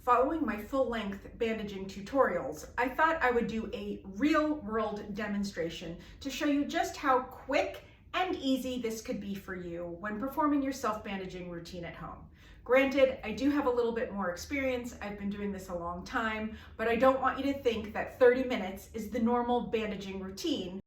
Following my full-length bandaging tutorials, I thought I would do a real-world demonstration to show you just how quick and easy this could be for you when performing your self-bandaging routine at home. Granted, I do have a little bit more experience. I've been doing this a long time, but I don't want you to think that 30 minutes is the normal bandaging routine.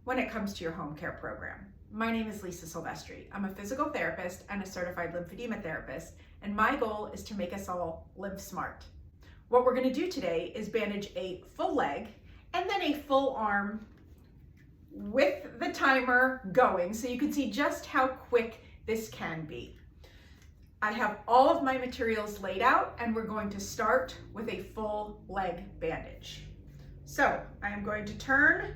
When it comes to your home care program. My name is Lisa Sylvestri. I'm a physical therapist and a certified lymphedema therapist, and my goal is to make us all lymph smart. What we're going to do today is bandage a full leg and then a full arm with the timer going so you can see just how quick this can be. I have all of my materials laid out and we're going to start with a full leg bandage. So I am going to turn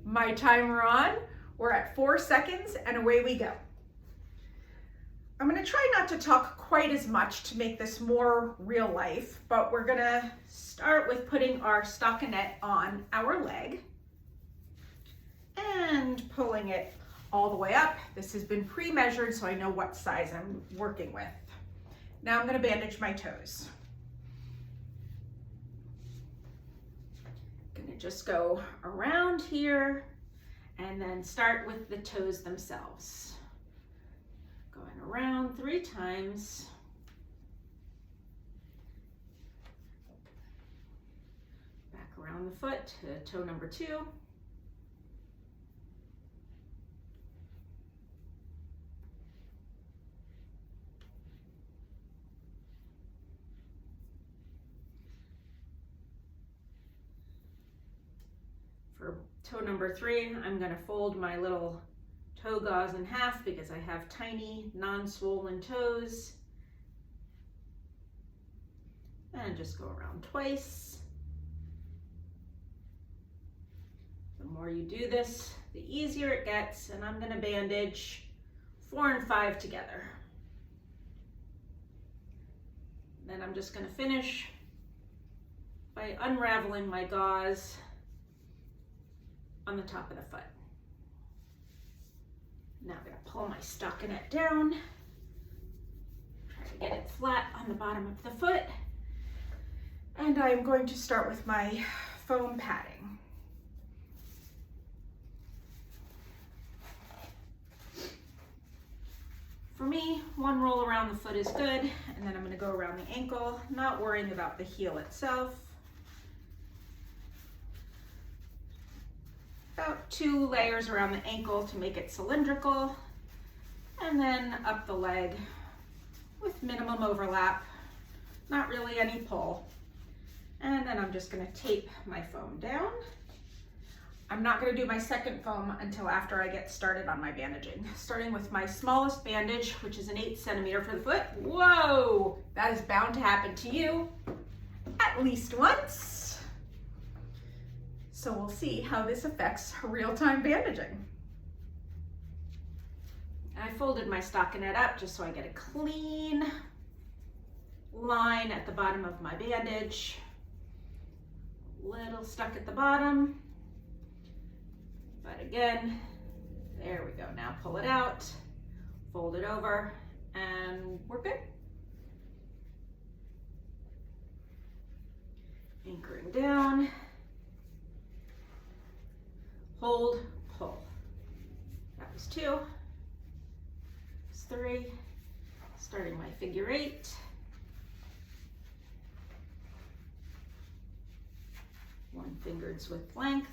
my timer on. We're at 4 seconds and away we go. I'm going to try not to talk quite as much to make this more real life, but we're going to start with putting our stockinette on our leg and pulling it all the way up. This has been pre-measured so I know what size I'm working with. Now I'm going to bandage my toes. Just go around here and then start with the toes themselves. Going around 3 times. Back around the foot to toe number 2. For toe number 3, I'm going to fold my little toe gauze in half because I have tiny, non-swollen toes. And just go around twice. The more you do this, the easier it gets, and I'm going to bandage 4 and 5 together. Then I'm just going to finish by unraveling my gauze on the top of the foot. Now I'm going to pull my stockinette down, try to get it flat on the bottom of the foot, and I'm going to start with my foam padding. For me, 1 roll around the foot is good, and then I'm going to go around the ankle, not worrying about the heel itself. About 2 layers around the ankle to make it cylindrical, and then up the leg with minimum overlap, not really any pull. And then I'm just going to tape my foam down. I'm not going to do my second foam until after I get started on my bandaging. Starting with my smallest bandage, which is an 8 centimeter for the foot. Whoa, that is bound to happen to you at least once. So we'll see how this affects real-time bandaging. I folded my stockinette up just so I get a clean line at the bottom of my bandage. Little stuck at the bottom, but again, there we go. Now pull it out, fold it over, and we're good. Anchoring down. Hold, pull. That was 2. That's 3. Starting my figure 8. One fingers with length.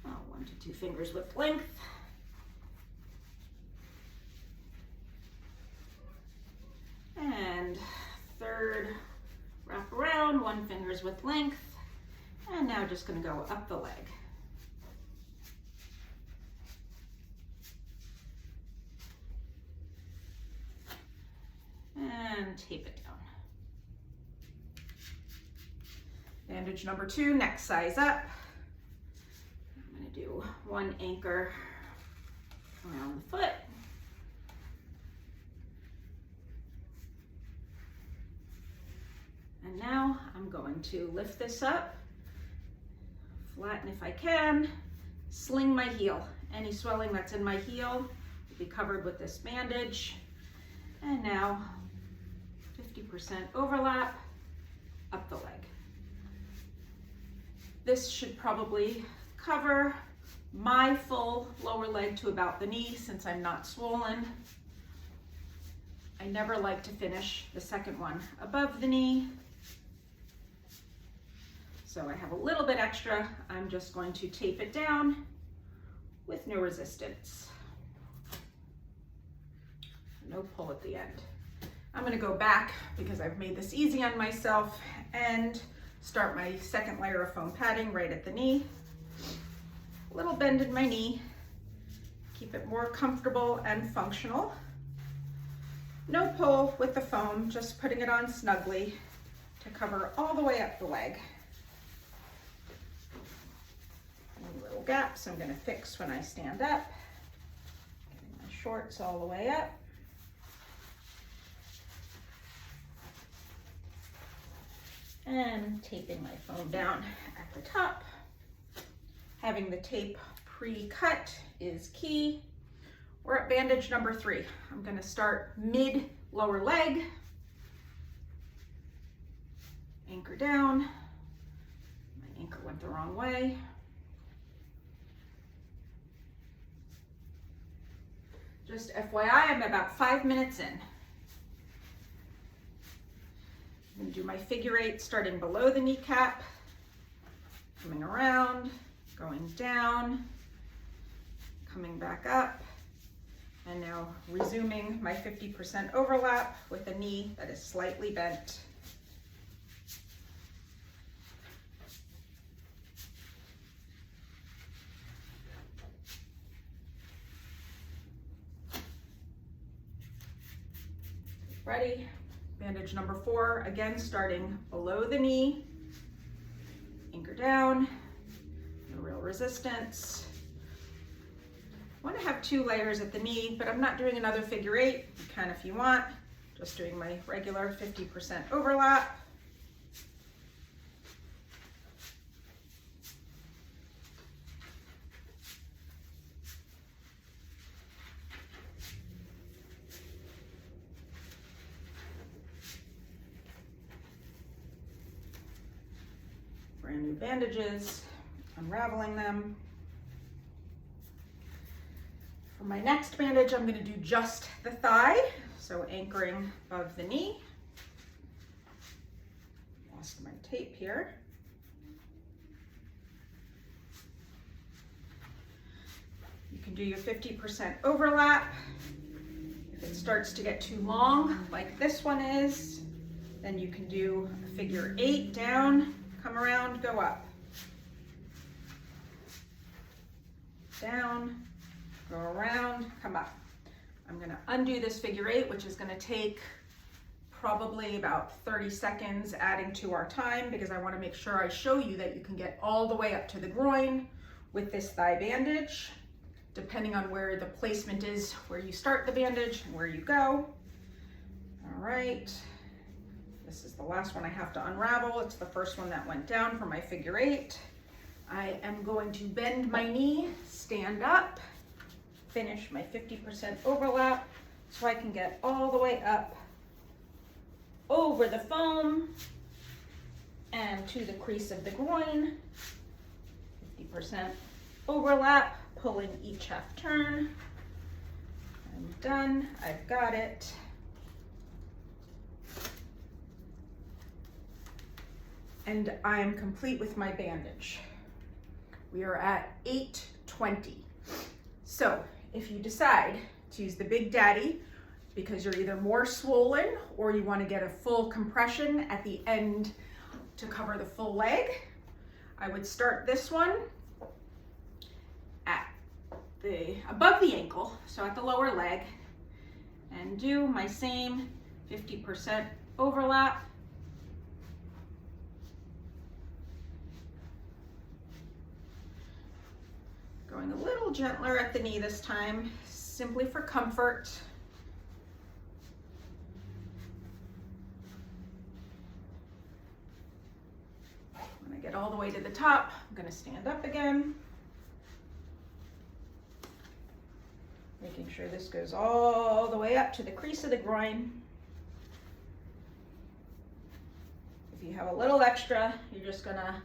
Oh, 1 to 2 fingers with length. And third. Wrap around, 1 fingers with length, and now just going to go up the leg. And tape it down. Bandage number 2, next size up. I'm going to do 1 anchor around the foot. going to lift this up, flatten if I can, sling my heel. Any swelling that's in my heel will be covered with this bandage. And now 50% overlap up the leg. This should probably cover my full lower leg to about the knee since I'm not swollen. I never like to finish the second one above the knee. So I have a little bit extra. I'm just going to tape it down with no resistance. No pull at the end. I'm gonna go back because I've made this easy on myself and start my second layer of foam padding right at the knee. A little bend in my knee. Keep it more comfortable and functional. No pull with the foam, just putting it on snugly to cover all the way up the leg. Any little gaps I'm gonna fix when I stand up. Getting my shorts all the way up. And taping my foam down at the top. Having the tape pre-cut is key. We're at bandage number 3. I'm gonna start mid lower leg. Anchor down. My anchor went the wrong way. Just FYI, I'm about 5 minutes in. I'm gonna do my figure 8 starting below the kneecap, coming around, going down, coming back up, and now resuming my 50% overlap with a knee that is slightly bent. Ready? Bandage number 4, again starting below the knee, anchor down, no real resistance. I want to have 2 layers at the knee, but I'm not doing another figure 8. You can if you want, just doing my regular 50% overlap. Brand new bandages, unraveling them. For my next bandage, I'm going to do just the thigh, so anchoring above the knee. Lost my tape here. You can do your 50% overlap. If it starts to get too long, like this one is, then you can do a figure 8 down, come around, go up. Down, go around, come up. I'm gonna undo this figure 8, which is gonna take probably about 30 seconds adding to our time because I wanna make sure I show you that you can get all the way up to the groin with this thigh bandage, depending on where the placement is, where you start the bandage and where you go. All right. This is the last one I have to unravel. It's the first one that went down for my figure 8. I am going to bend my knee, stand up, finish my 50% overlap so I can get all the way up over the foam and to the crease of the groin. 50% overlap, pulling each half turn. I'm done, I've got it. And I'm complete with my bandage. We are at 8:20. So if you decide to use the Big Daddy because you're either more swollen or you want to get a full compression at the end to cover the full leg, I would start this one at above the ankle, so at the lower leg, and do my same 50% overlap. Going a little gentler at the knee this time, simply for comfort. it all the way to the top. I'm gonna stand up again. Making sure this goes all the way up to the crease of the groin. If you have a little extra, you're just gonna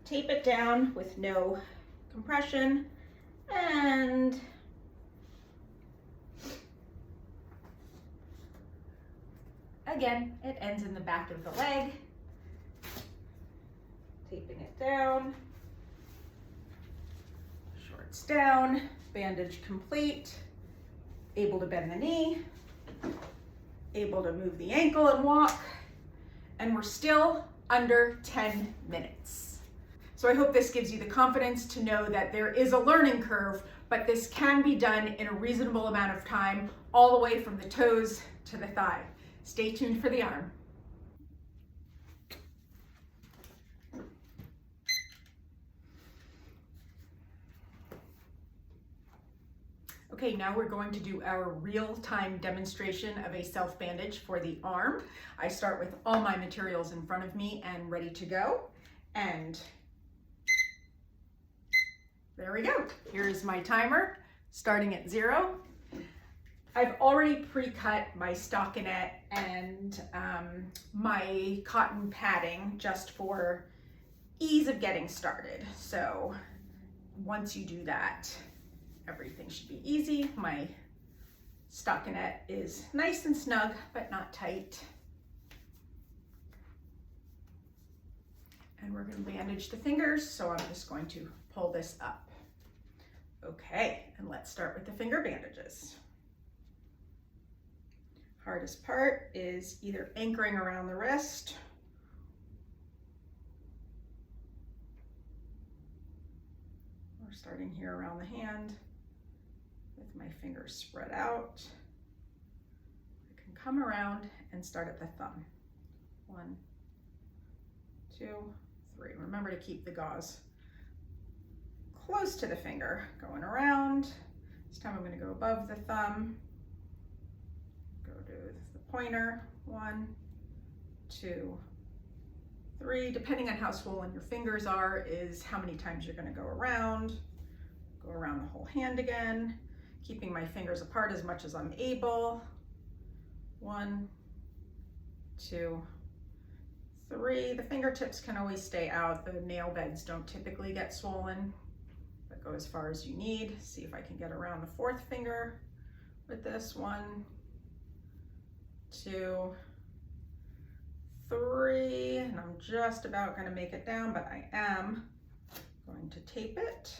tape it down with no compression, and again, it ends in the back of the leg. Taping it down, shorts down, bandage complete, able to bend the knee, able to move the ankle and walk, and we're still under 10 minutes. So I hope this gives you the confidence to know that there is a learning curve, but this can be done in a reasonable amount of time, all the way from the toes to the thigh. Stay tuned for the arm. Okay, now we're going to do our real-time demonstration of a self-bandage for the arm. I start with all my materials in front of me and ready to go. And there we go. Here's my timer, starting at 0. I've already pre-cut my stockinette and my cotton padding just for ease of getting started. So once you do that, everything should be easy. My stockinette is nice and snug, but not tight. And we're going to bandage the fingers, so I'm just going to pull this up. Okay, and let's start with the finger bandages. Hardest part is either anchoring around the wrist or starting here around the hand with my fingers spread out. I can come around and start at the thumb. 1, 2, 3. Remember to keep the gauze close to the finger, going around. This time I'm going to go above the thumb, go to the pointer. 1, 2, 3. Depending on how swollen your fingers are is how many times you're going to go around. Go around the whole hand again, keeping my fingers apart as much as I'm able. 1, 2, 3. The fingertips can always stay out. The nail beds don't typically get swollen, but go as far as you need. See if I can get around the 4th finger with this. 1, 2, 3, and I'm just about going to make it down, but I am going to tape it.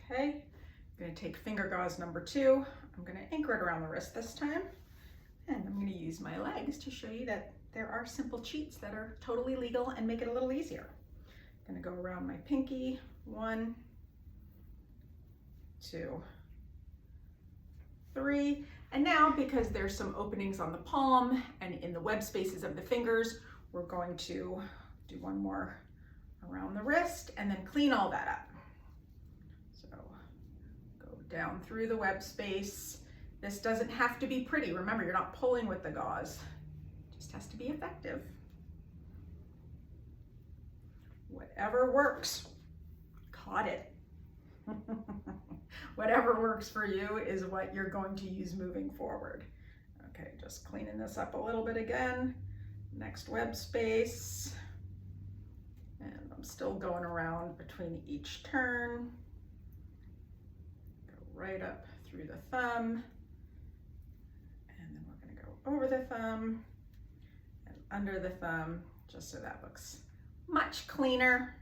Okay, I'm going to take finger gauze number 2. I'm going to anchor it around the wrist this time, and I'm going to use my legs to show you that there are simple cheats that are totally legal and make it a little easier. I'm going to go around my pinky. 1, 2, 3. And now, because there's some openings on the palm and in the web spaces of the fingers, we're going to do one more around the wrist and then clean all that up. So go down through the web space. This doesn't have to be pretty. Remember, you're not pulling with the gauze. It just has to be effective. Whatever works. Caught it. Whatever works for you is what you're going to use moving forward. Okay, just cleaning this up a little bit again. Next web space. And I'm still going around between each turn. Go right up through the thumb. And then we're going to go over the thumb and under the thumb, just so that looks much cleaner.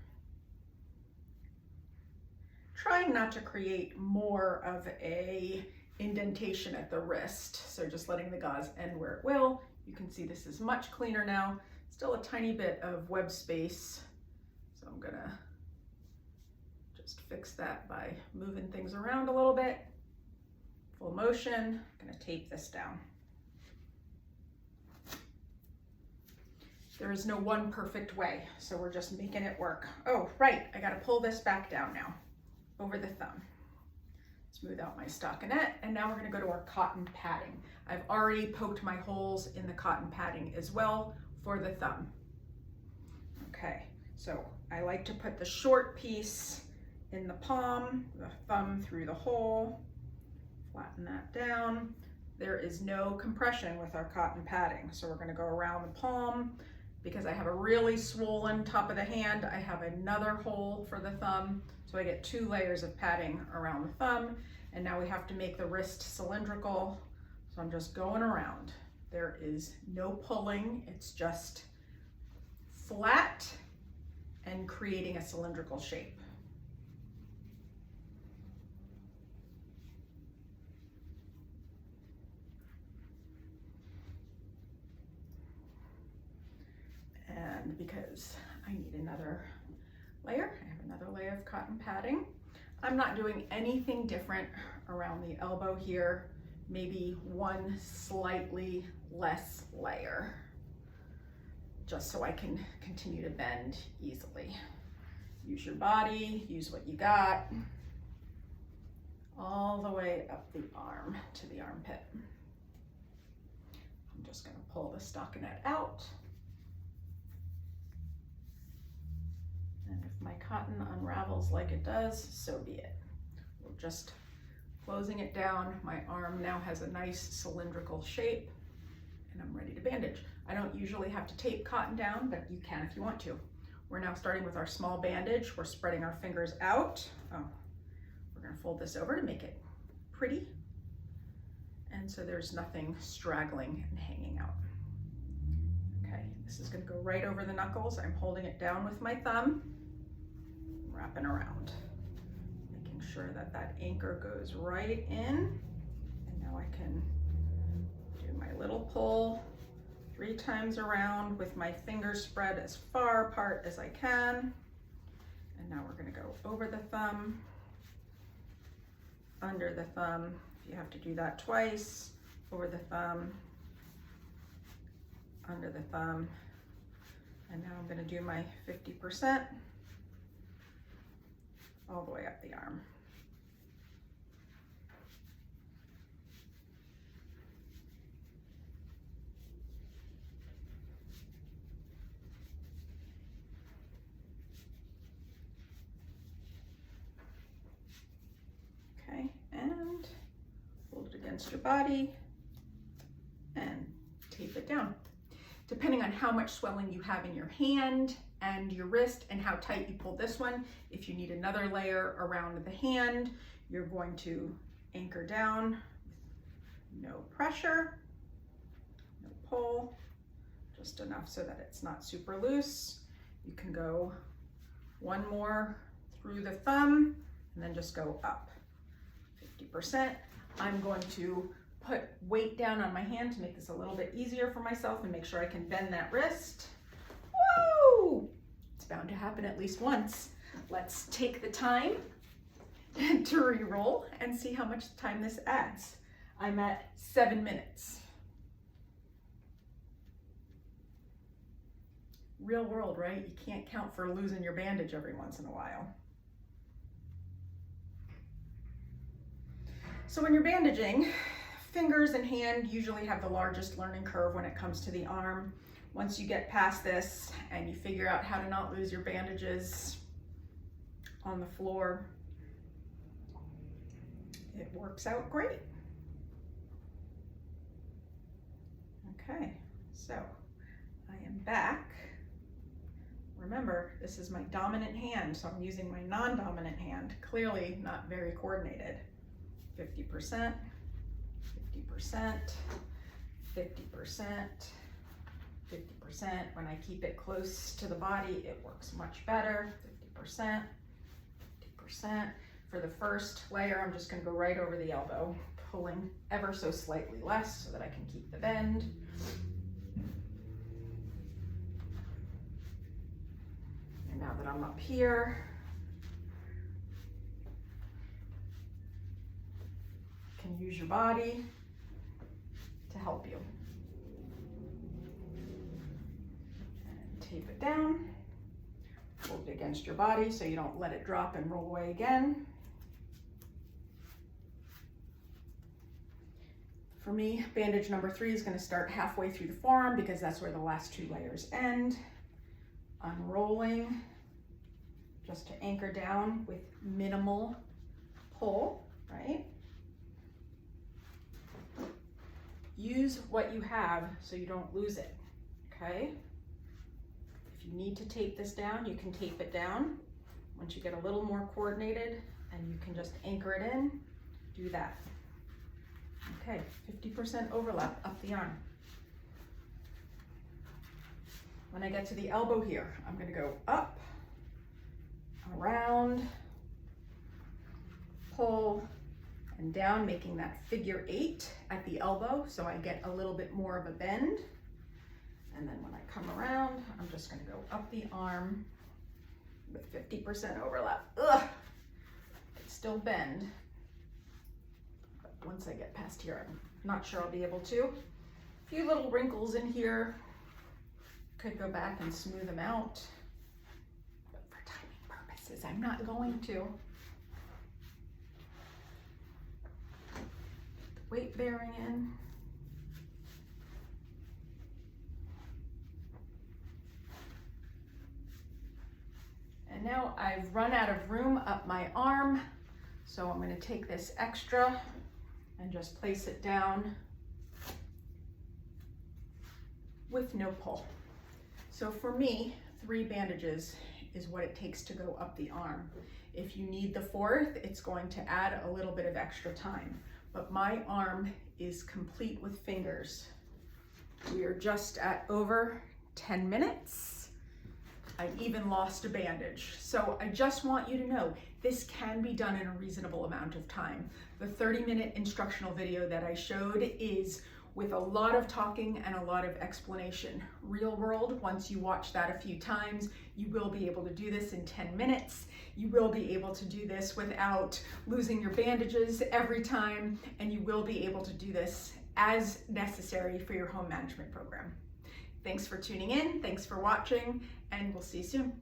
Trying not to create more of a indentation at the wrist. So just letting the gauze end where it will. You can see this is much cleaner now. Still a tiny bit of web space. So I'm gonna just fix that by moving things around a little bit. Full motion, I'm gonna tape this down. There is no one perfect way, so we're just making it work. Oh, right, I gotta pull this back down now, over the thumb. Smooth out my stockinette, and now we're gonna go to our cotton padding. I've already poked my holes in the cotton padding as well for the thumb. Okay, so I like to put the short piece in the palm, the thumb through the hole, flatten that down. There is no compression with our cotton padding, so we're going to go around the palm. Because I have a really swollen top of the hand, I have another hole for the thumb, so I get 2 layers of padding around the thumb. And now we have to make the wrist cylindrical, so I'm just going around. There is no pulling, it's just flat and creating a cylindrical shape. And because I need another layer, I have another layer of cotton padding. I'm not doing anything different around the elbow here, maybe one slightly less layer, just so I can continue to bend easily. Use your body, use what you got, all the way up the arm to the armpit. I'm just gonna pull the stockinette out. And if my cotton unravels like it does, so be it. We're just closing it down. My arm now has a nice cylindrical shape, and I'm ready to bandage. I don't usually have to tape cotton down, but you can if you want to. We're now starting with our small bandage. We're spreading our fingers out. Oh, we're gonna fold this over to make it pretty. And so there's nothing straggling and hanging out. Okay, this is gonna go right over the knuckles. I'm holding it down with my thumb, wrapping around, making sure that that anchor goes right in. And now I can do my little pull 3 times around with my fingers spread as far apart as I can. And now we're gonna go over the thumb, under the thumb. If you have to do that twice, over the thumb, under the thumb. And now I'm gonna do my 50% all the way up the arm. Okay, and hold it against your body and tape it down. Depending on how much swelling you have in your hand and your wrist and how tight you pull this one, if you need another layer around the hand, you're going to anchor down with no pressure, no pull, just enough so that it's not super loose. You can go one more through the thumb and then just go up 50%. I'm going to put weight down on my hand to make this a little bit easier for myself and make sure I can bend that wrist. Woo! It's bound to happen at least once. Let's take the time to re-roll and see how much time this adds. I'm at 7 minutes. Real world, right? You can't count for losing your bandage every once in a while. So when you're bandaging, fingers and hand usually have the largest learning curve when it comes to the arm. Once you get past this and you figure out how to not lose your bandages on the floor, it works out great. Okay, so I am back. Remember, this is my dominant hand, so I'm using my non-dominant hand. Clearly not very coordinated. 50%, 50%, 50%, 50%. When I keep it close to the body, it works much better. 50%, 50%. For the first layer, I'm just gonna go right over the elbow, pulling ever so slightly less so that I can keep the bend. And now that I'm up here, you can use your body to help you. And tape it down, hold it against your body so you don't let it drop and roll away again. For me, bandage number 3 is going to start halfway through the forearm because that's where the last 2 layers end. unrolling just to anchor down with minimal pull, right? Use what you have so you don't lose it, okay? If you need to tape this down, you can tape it down. Once you get a little more coordinated and you can just anchor it in, do that. Okay, 50% overlap up the arm. When I get to the elbow here, I'm gonna go up, around, pull, and down, making that figure 8 at the elbow, so I get a little bit more of a bend. And then when I come around, I'm just gonna go up the arm with 50% overlap. Ugh, I can still bend. But once I get past here, I'm not sure I'll be able to. A few little wrinkles in here. Could go back and smooth them out. But for timing purposes, I'm not going to. Weight bearing in. And now I've run out of room up my arm, so I'm going to take this extra and just place it down with no pull. So for me, 3 bandages is what it takes to go up the arm. If you need the 4th, it's going to add a little bit of extra time. But my arm is complete with fingers. We are just at over 10 minutes. I even lost a bandage. So I just want you to know, this can be done in a reasonable amount of time. The 30-minute instructional video that I showed is with a lot of talking and a lot of explanation. Real world, once you watch that a few times, you will be able to do this in 10 minutes. You will be able to do this without losing your bandages every time, and you will be able to do this as necessary for your home management program. Thanks for tuning in, thanks for watching, and we'll see you soon.